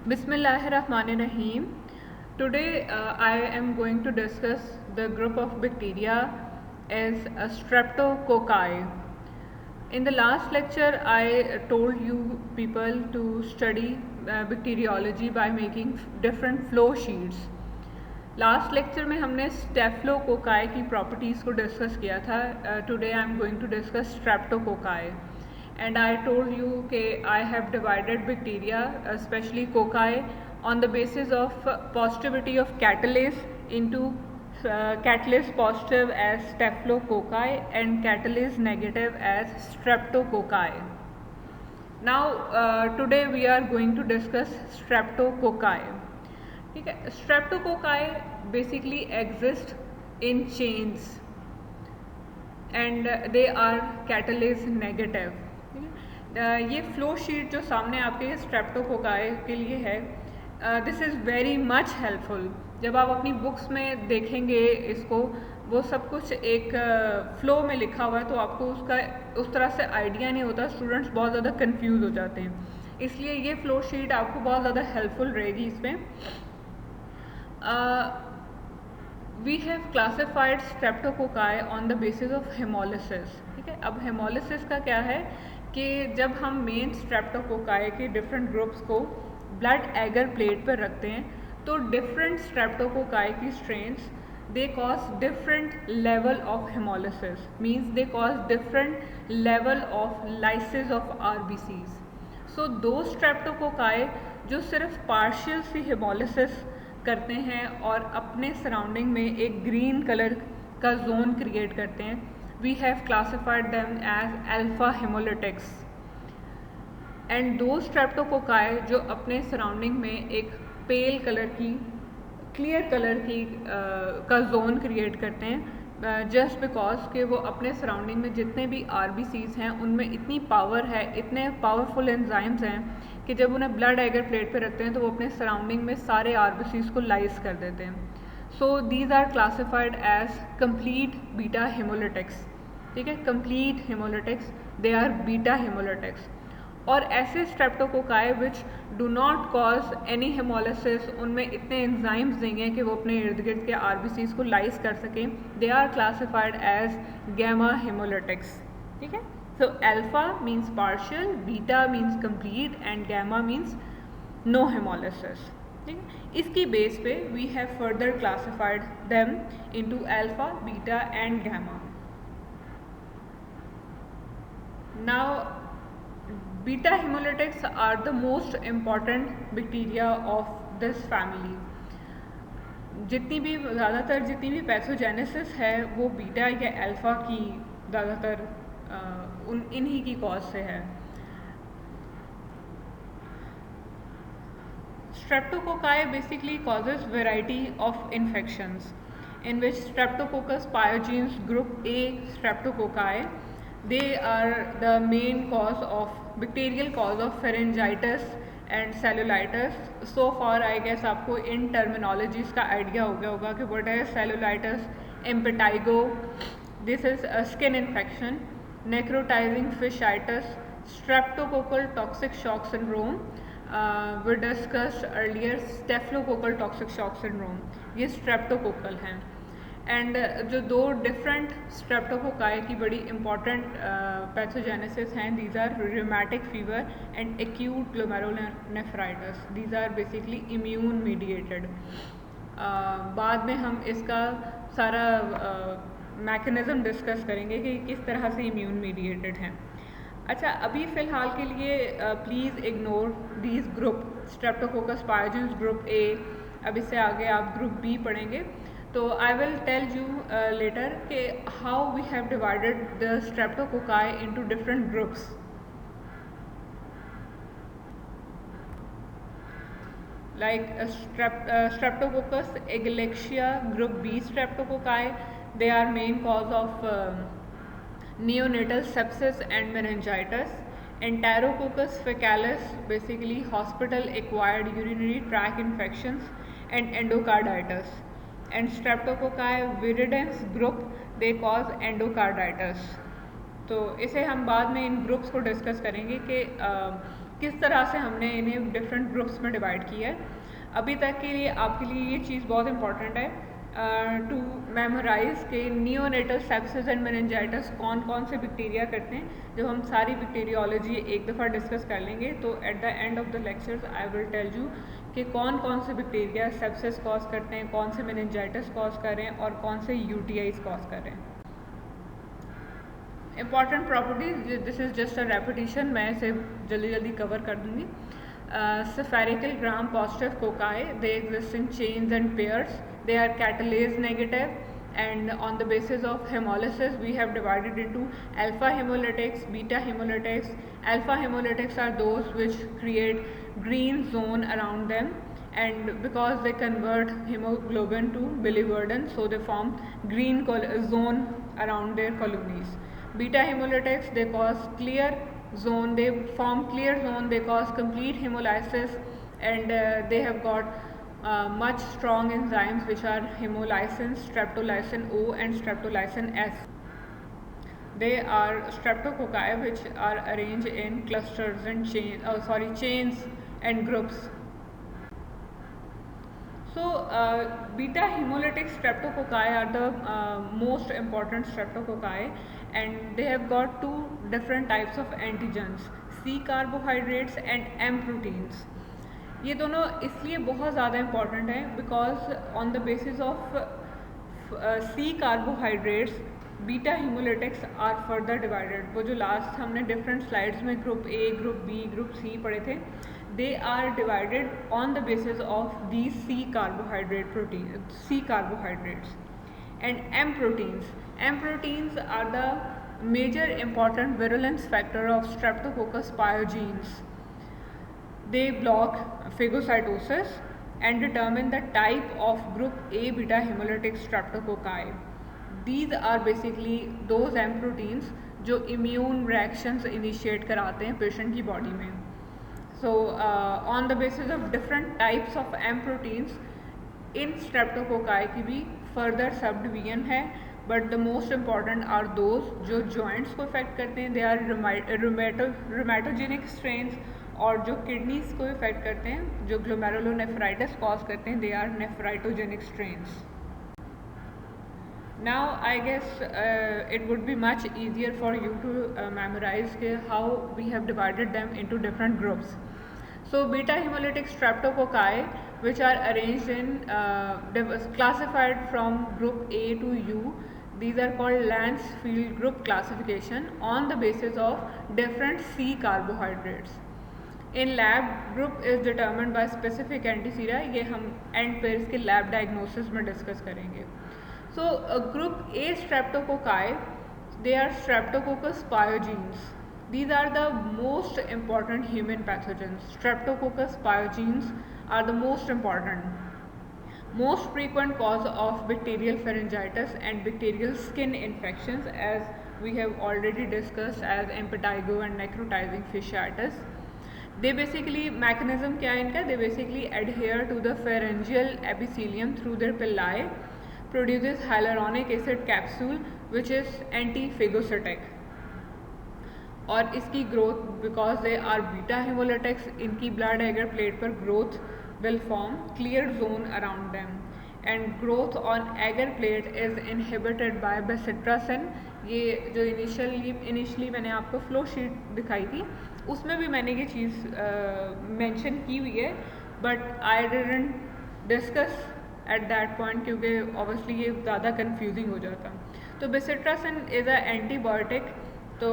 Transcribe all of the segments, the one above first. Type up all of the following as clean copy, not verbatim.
Bismillahirrahmanirrahim. Today I am going to discuss the group of bacteria as Streptococci. In the last lecture I told you people to study bacteriology by making different flow sheets. Last lecture में हमने staphylococci की properties को discuss किया था. Today I am going to discuss streptococci and I told you कि I have divided bacteria specially cocci on the basis of positivity of catalase into catalase positive as Staphylococcus and catalase negative as Streptococci. Now today we are going to discuss Streptococci. ठीक है. Streptococci basically exist in chains and they are catalase negative. ये flow sheet जो सामने आपके streptococci के लिए है, this is very much helpful. जब आप अपनी बुक्स में देखेंगे इसको, वो सब कुछ एक फ्लो में लिखा हुआ है तो आपको उसका उस तरह से आइडिया नहीं होता. स्टूडेंट्स बहुत ज़्यादा कंफ्यूज हो जाते हैं, इसलिए ये फ्लो शीट आपको बहुत ज़्यादा हेल्पफुल रहेगी इसमें. We have classified streptococci on the basis of hemolysis. ठीक है. अब hemolysis का क्या है कि जब हम मेन streptococci के डिफरेंट ग्रुप्स को ब्लड एगर प्लेट पर रखते हैं तो डिफरेंट streptococci की strains they cause different level of hemolysis, means they cause different level of lysis of RBCs. So those streptococci जो सिर्फ पार्शियल सी हेमोलिसिस करते हैं और अपने सराउंडिंग में एक ग्रीन कलर का जोन क्रिएट करते हैं, we have classified them as alpha haemolytics. And दो स्ट्रेप्टोकोकाई जो अपने सराउंडिंग में एक पेल कलर की, क्लियर कलर की का जोन क्रिएट करते हैं, जस्ट बिकॉज कि वो अपने सराउंडिंग में जितने भी RBCs हैं उनमें इतनी पावर है, इतने पावरफुल एंजाइम्स हैं कि जब उन्हें ब्लड एगर प्लेट पे रखते हैं तो वो अपने सराउंडिंग में सारे RBCs को लाइस कर देते हैं. So these are classified as complete beta haemolytics. ठीक है, complete haemolytics, they are beta haemolytics. और ऐसे streptococci which do not cause any haemolysis, उनमें इतने एंजाइम्स नहीं हैं कि वो अपने इर्द गिर्द के RBCs को लाइस कर सकें, they are classified as gamma haemolytics. ठीक है. So alpha means partial, beta means complete and gamma means no hemolysis. ठीक है. इसकी बेस पे we have further classified them into alpha, beta and gamma. Now beta hemolytics are the most important bacteria of this family. जितनी भी pathogenesis है वो beta या alpha की ज़्यादातर इन्हीं की कॉज से है. Streptococci basically causes variety of infections in which Streptococcus pyogenes group A Streptococci, they are the main cause of bacterial cause of pharyngitis and cellulitis. So far I guess आपको इन terminologies का idea हो गया होगा कि what is cellulitis, impetigo, this is a skin infection, necrotizing fishitis, streptococcal toxic shock syndrome, we discussed earlier staphylococcal toxic shock syndrome. ये streptococcal हैं. And जो दो डिफरेंट स्ट्रेप्टोकोकाई की बड़ी इंपॉर्टेंट पैथोजेनेसिस हैं, these are rheumatic fever and acute glomerulonephritis. These are basically immune mediated. बाद में हम इसका सारा मैकेनिज़्म डिस्कस करेंगे कि किस तरह से इम्यून मीडिएटेड हैं. अच्छा, अभी फ़िलहाल के लिए please ignore these group streptococcus pyogenes group A. अब इससे आगे आप ग्रुप बी पढ़ेंगे तो I will tell you later कि how we have divided the streptococci into different groups. like Streptococcus agalexia group B streptococci, they are main cause of neonatal sepsis and meningitis. Enterococcus faecalis basically hospital acquired urinary tract infections and endocarditis. And Streptococci viridans group, they cause endocarditis. तो इसे हम बाद में इन groups को discuss करेंगे कि किस तरह से हमने इन्हें डिफरेंट ग्रुप्स में डिवाइड किया है। अभी तक के लिए आपके लिए ये चीज़ बहुत इंपॉर्टेंट है टू मेमोराइज के नियोनेटल सेप्सिस एंड मेनिंजाइटिस कौन कौन से बैक्टीरिया करते हैं। जब हम सारी बैक्टीरियोलॉजी एक दफ़ा डिस्कस कर लेंगे तो at the end of the lectures I will tell you कि कौन कौन से बैक्टीरिया सेप्सिस कॉज करते हैं, कौन से मेनिंजाइटिस कॉज कर रहे हैं और कौन से यूटीआईज कॉज कर रहे हैं। Important properties, this is just a repetition, मैं इसे जल्दी जल्दी कवर कर दूँगी। Spherical gram positive cocci, they exist in chains and pairs, they are catalase negative, and on the basis of hemolysis we have divided into alpha hemolytics, beta hemolytics. Alpha hemolytics are those which create green zone around them, and because they convert hemoglobin to biliverdin, so they form green zone around their colonies. Beta hemolytics, they cause clear zone, they form clear zone, they cause complete hemolysis, and they have got much strong enzymes which are hemolysin, streptolysin O and streptolysin S. They are streptococci which are arranged in clusters and chains and groups. So beta hemolytic streptococci are the most important streptococci, and they have got two different types of antigens, C carbohydrates and M proteins. ये दोनों इसलिए बहुत ज़्यादा important है because on the basis of C carbohydrates beta hemolytics are further divided. वो जो last हमने different slides में group A, group B, group C पढ़े थे, they are divided on the basis of these C carbohydrates and M proteins. M proteins are the major important virulence factor of Streptococcus pyogenes. They block phagocytosis and determine the type of group A beta hemolytic streptococci. These are basically those M proteins जो immune reactions initiate कराते हैं patient की body में. So on the basis of different types of M proteins, in streptococci की भी further subdivision है, but the most important are those जो joints को affect करते हैं, they are rheumatogenic strains, और जो किडनीज को इफेक्ट करते हैं, जो ग्लोमेरुलोनेफ्राइटिस कॉज करते हैं, they are nephritogenic strains. Now I guess it would be much easier for you to memorise के how we have divided them into different groups. So beta haemolytic streptococci which are arranged in classified from group A to U. These are called Lancefield group classification on the basis of different C carbohydrates. In lab, group is determined by specific antisera. ये हम and पे इसके lab diagnosis में discuss करेंगे. So group A streptococci, they are Streptococcus pyogenes. These are the most important human pathogens. Streptococcus pyogenes are the most important. Most frequent cause of bacterial pharyngitis and bacterial skin infections, as we have already discussed, as impetigo and necrotizing fasciitis. They basically, mechanism क्या है इनका, they basically adhere to the pharyngeal epithelium through their villi, produces hyaluronic acid capsule which is anti-phagocytic. और इसकी growth, because they are beta haemolytics, इनकी blood agar plate पर growth will form clear zone around them, and growth on agar plate is inhibited by bacitracin. ये जो initially मैंने आपको flow sheet दिखाई थी, उसमें भी मैंने ये चीज़ मेंशन की हुई है, but I didn't discuss at that point क्योंकि ऑब्वियसली ये ज़्यादा कन्फ्यूजिंग हो जाता. तो बेसिट्रासिन इज़ अ एंटीबायोटिक. तो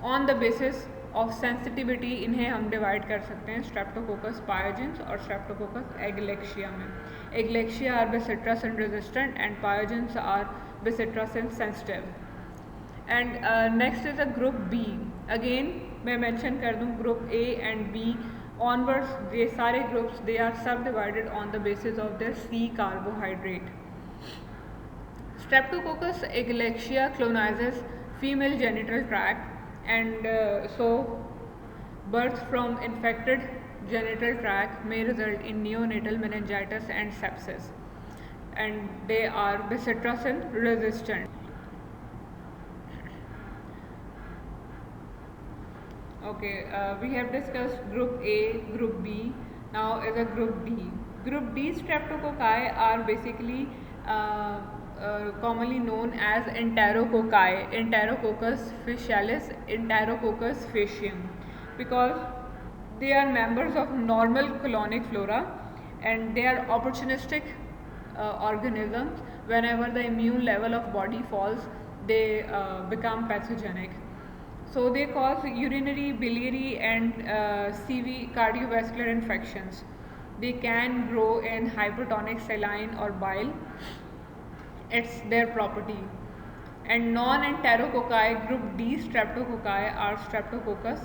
on the basis of sensitivity इन्हें हम डिवाइड कर सकते हैं स्ट्रेप्टोकोकस पायोजेंस और स्ट्रेप्टोकोकस एगलेक्शिया में. Agalactiae are bacitracin resistant and pyogenes are bacitracin sensitive. And next is a group B. Again मैं मेंशन कर दूं group A and B onwards, ये सारे groups they are subdivided on the basis of their C carbohydrate. Streptococcus eglechia colonizes female genital tract, and so birth from infected genital tract may result in neonatal meningitis and sepsis, and they are bezitracin resistant. Okay, we have discussed group A, group B. Now is a group D. Group D streptococci are basically commonly known as enterococci, Enterococcus faecialis, Enterococcus faecium, because they are members of normal colonic flora and they are opportunistic organisms. Whenever the immune level of body falls, they become pathogenic. So they cause urinary, biliary, and CV cardiovascular infections. They can grow in hypertonic saline or bile. It's their property. And non-enterococci group D streptococci are Streptococcus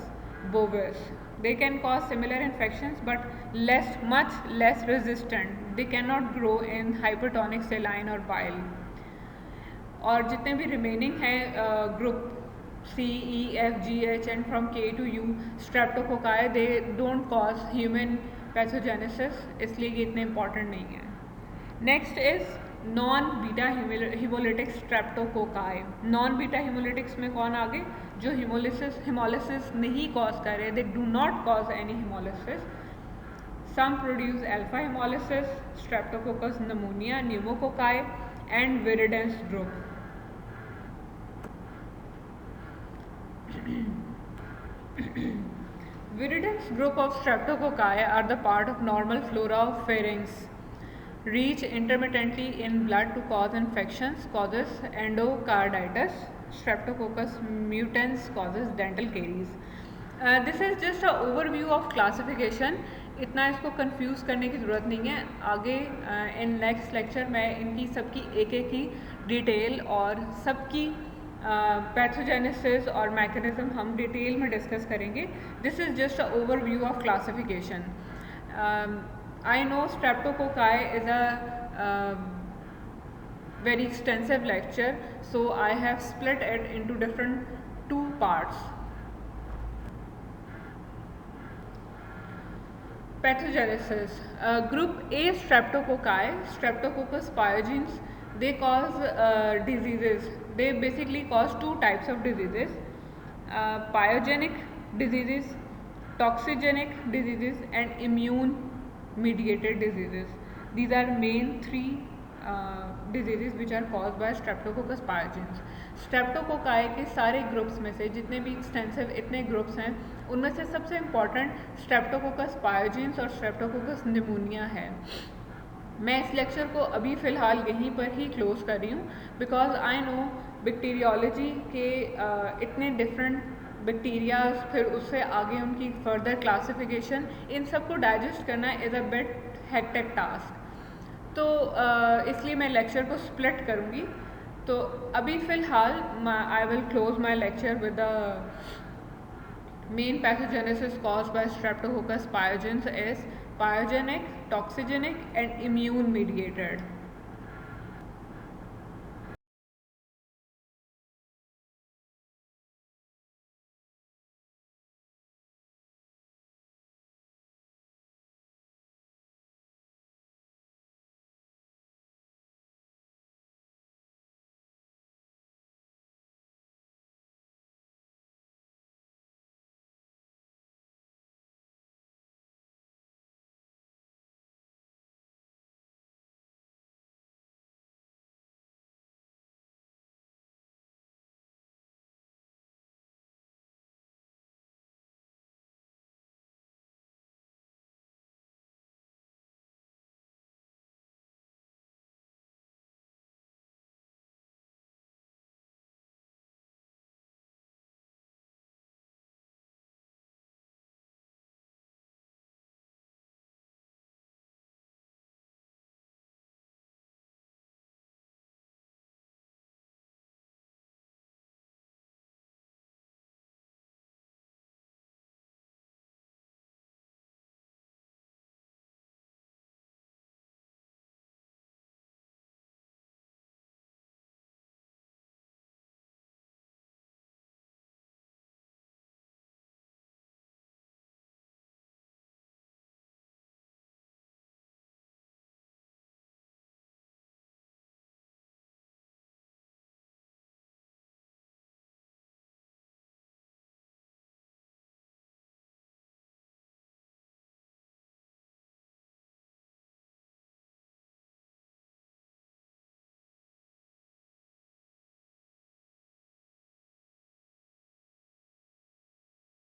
bovis. They can cause similar infections but much less resistant. They cannot grow in hypertonic saline or bile. और जितने भी remaining हैं group C, E, F, G, H and from K to U streptococci, they don't cause human pathogenesis, इसलिए ये इतने important नहीं है. Next is non beta haemolytic streptococci. Non beta haemolytics में कौन आगे, जो हिमोलिसिस नहीं कॉज कर रहे, they do not cause any haemolysis. Some produce alpha haemolysis, streptococcus pneumoniae, pneumococci and viridans group. Viridans group of streptococci are the part of normal flora of pharynx. Reach intermittently in blood to cause infections, causes endocarditis. Streptococcus mutans causes dental caries. This is just an overview of classification. इतना इसको confuse करने की ज़रूरत नहीं है. आगे in next lecture मैं इनकी सबकी एक एक की डिटेल और सबकी पैथोजेनेसिस और मैकेनिज्म हम डिटेल में डिस्कस करेंगे. This is just a overview of classification. I know streptococci is a very extensive lecture, so I have split it into different two parts. Pathogenesis. Group A streptococci, Streptococcus pyogenes, they cause diseases. They basically cause two types of diseases: pyogenic diseases, toxigenic diseases, and immune mediated diseases. These are main three diseases which are caused by Streptococcus pyogenes. Streptococci के सारे groups में से जितने भी extensive इतने groups हैं, उनमें से सबसे इम्पॉर्टेंट Streptococcus pyogenes और Streptococcus pneumonia है. मैं इस लेक्चर को अभी फ़िलहाल यहीं पर ही क्लोज कर रही हूँ, बिकॉज आई नो बैक्टीरियोलॉजी के इतने डिफरेंट बैक्टीरियाज, फिर उससे आगे उनकी फर्दर क्लासिफिकेशन, इन सबको डाइजेस्ट करना is a bit hectic task. तो इसलिए मैं लेक्चर को स्प्लिट करूँगी. तो अभी फ़िलहाल I will close my lecture with the main pathogenesis caused by Streptococcus pyogenes is pyogenic, toxigenic and immune mediated.